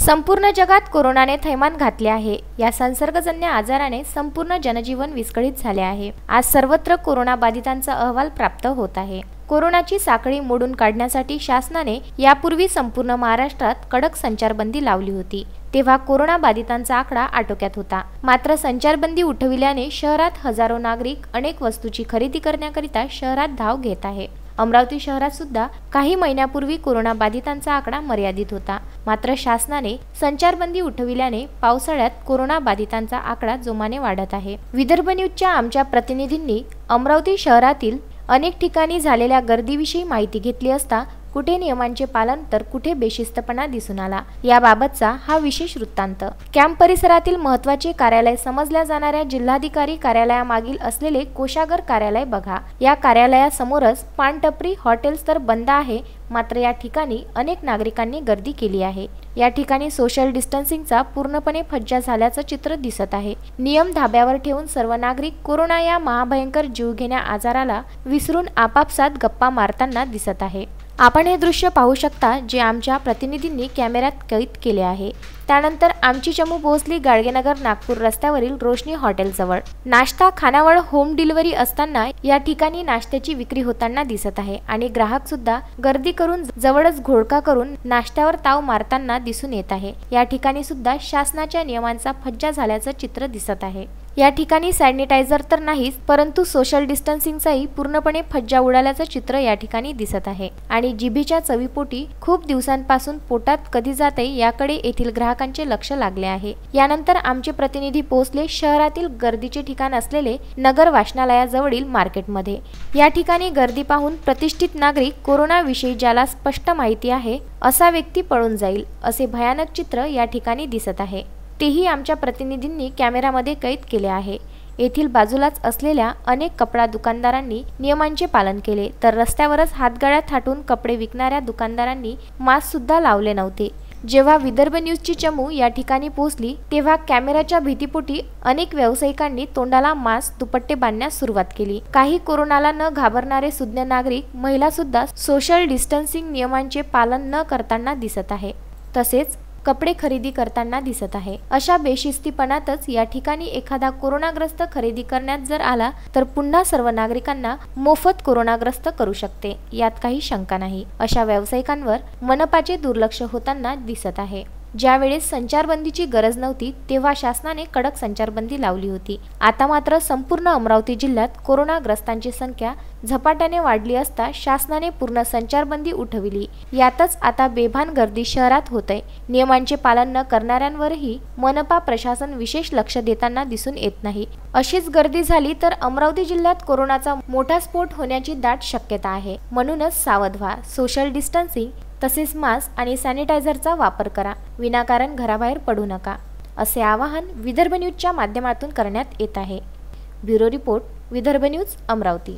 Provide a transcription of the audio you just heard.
संपूर्ण जगात कोरोनाने थैमान घातले आहे। या संसर्गजन्य आजाराने संपूर्ण जनजीवन विस्कळीत झाले आहे। आज सर्वत्र कोरोना बाधितांचा अहवाल प्राप्त होत आहे। कोरोनाची साखळी मोडून काढण्यासाठी शासनाने यापूर्वी संपूर्ण महाराष्ट्रात कडक संचारबंदी लावली होती। तेव्हा कोरोना बाधितांचा आकडा आटोक्यात होता। मात्र संचारबंदी उठविल्याने शहरात हजारो नागरिक अनेक वस्तूची खरेदी करण्याकरिता शहरात धाव घेत आहे। अमरावती शहरात सुद्धा काही महिन्यापूर्वी कोरोना बाधितांचा आकडा मर्यादित होता। मात्र शासनाने संचारबंदी उठविल्याने पावसाळ्यात कोरोना बाधितांचा आकडा जोमाने वाढत आहे। विदर्भ न्यूजच्या आमच्या प्रतिनिधींनी अमरावती शहरातील अनेक ठिकाणी झालेल्या गर्दीविषयी माहिती घेतली असता कुठे नियमांचे पालन तर कुठे बेशिस्तपणा दिसून आला, याबाबतचा हा विशेष वृत्तांत। कॅम्प परिसरातील महत्त्वाचे कार्यालय समजल्या जाणाऱ्या जिल्हाधिकारी कार्यालयामागील असलेले कोषागार कार्यालय बघा। या कार्यालयासमोरच पानटपरी, हॉटेल्स तर बंद आहे। मात्र या ठिकाणी अनेक नागरिकांनी गर्दी केली आहे। या ठिकाणी सोशल डिस्टन्सिंगचा पूर्णपणे फज्जा झाल्याचं चित्र दिसत आहे। नियम धाब्यावर ठेवून सर्व नागरिक कोरोना या महाभयंकर जीवघेण्या आजाराला विसरून आपापसात गप्पा मारताना दिसत आहे। आपण हे दृश्य पाहू शकता, जे आमच्या प्रतिनिधींनी कॅमेऱ्यात कैद केले आहे। त्यानंतर आमची चमू पोहोचली गाडगेनगर नागपूर रस्त्यावरील रोशनी हॉटेल जवळ। नाश्ता खानावळ होम डिलिव्हरी असताना या ठिकाणी नाश्त्याची विक्री होताना दिसत आहे आणि ग्राहक सुद्धा गर्दी करून जवळच घोळका करून नाश्त्यावर ताव मारताना दिसून येत आहे। या ठिकाणी सुद्धा शासनाच्या नियमांचा फज्जा झाल्याचं चित्र दिसत आहे। या ठिकाणी सॅनिटायझर तर नाहीच, परंतु सोशल डिस्टन्सिंगचाही पूर्णपणे फज्जा उडाल्याचं चित्र या ठिकाणी दिसत आहे आणि जिभेच्या चवीपोटी खूप दिवसांपासून पोटात कधी जाते याकडे येथील ग्राहकांचे लक्ष लागले आहे। यानंतर आमचे प्रतिनिधी पोहोचले शहरातील गर्दीचे ठिकाण असलेले नगर वाचनालयाजवळील मार्केटमध्ये। या ठिकाणी गर्दी पाहून प्रतिष्ठित नागरिक कोरोना विषयी ज्याला स्पष्ट माहिती आहे असा व्यक्ती पळून जाईल असे भयानक चित्र या ठिकाणी दिसत आहे। तेही आमच्या प्रतिनिधींनी कॅमेऱ्यामध्ये कैद केले आहे। येथील बाजूलाच असलेल्या अनेक कपडा दुकानदारांनी नियमांचे पालन केले, तर रस्त्यावरच हातगाड्या थाटून कपडे विकणाऱ्या दुकानदारांनी मास्क सुद्धा लावले नव्हते। जेव्हा विदर्भ न्यूजची चमू या ठिकाणी पोहोचली तेव्हा कॅमेऱ्याच्या भीतीपोटी अनेक व्यावसायिकांनी तोंडाला मास्क दुपट्टे बांधण्यास सुरुवात केली। काही कोरोनाला न घाबरणारे सुज्ञ नागरिक, महिला सुद्धा सोशल डिस्टन्सिंग नियमांचे पालन न करताना दिसत आहे, तसेच कपडे खरेदी करताना दिसत आहे। अशा बेशिस्तीपणातच या ठिकाणी एखादा कोरोनाग्रस्त खरेदी करण्यात जर आला तर पुन्हा सर्व नागरिकांना मोफत कोरोनाग्रस्त करू शकते, यात काही शंका नाही। अशा व्यावसायिकांवर मनपाचे दुर्लक्ष होताना दिसत आहे। ज्यावेळेस संचारबंदीची गरज नव्हती तेव्हा शासनाने कडक संचारबंदी लावली होती। आता मात्र संपूर्ण अमरावती जिल्ह्यात कोरोनाग्रस्तांची संख्या झपाट्याने वाढली असता शासनाने पूर्ण संचारबंदी उठविली। यातच आता बेभान गर्दी शहरात होते। नियमांचे पालन न करणाऱ्यांवरही मनपा प्रशासन विशेष लक्ष देताना दिसून येत नाही। अशीच गर्दी झाली तर अमरावती जिल्ह्यात कोरोनाचा मोठा स्फोट होण्याची दाट शक्यता आहे। म्हणूनच सावध व्हा, सोशल डिस्टन्सिंग तसेच मास्क आणि सॅनिटायझरचा वापर करा, विनाकारण घराबाहेर पडू नका, असे आवाहन विदर्भ न्यूजच्या माध्यमातून करण्यात येत आहे। Bureau report, Vidarbha news, Amravati.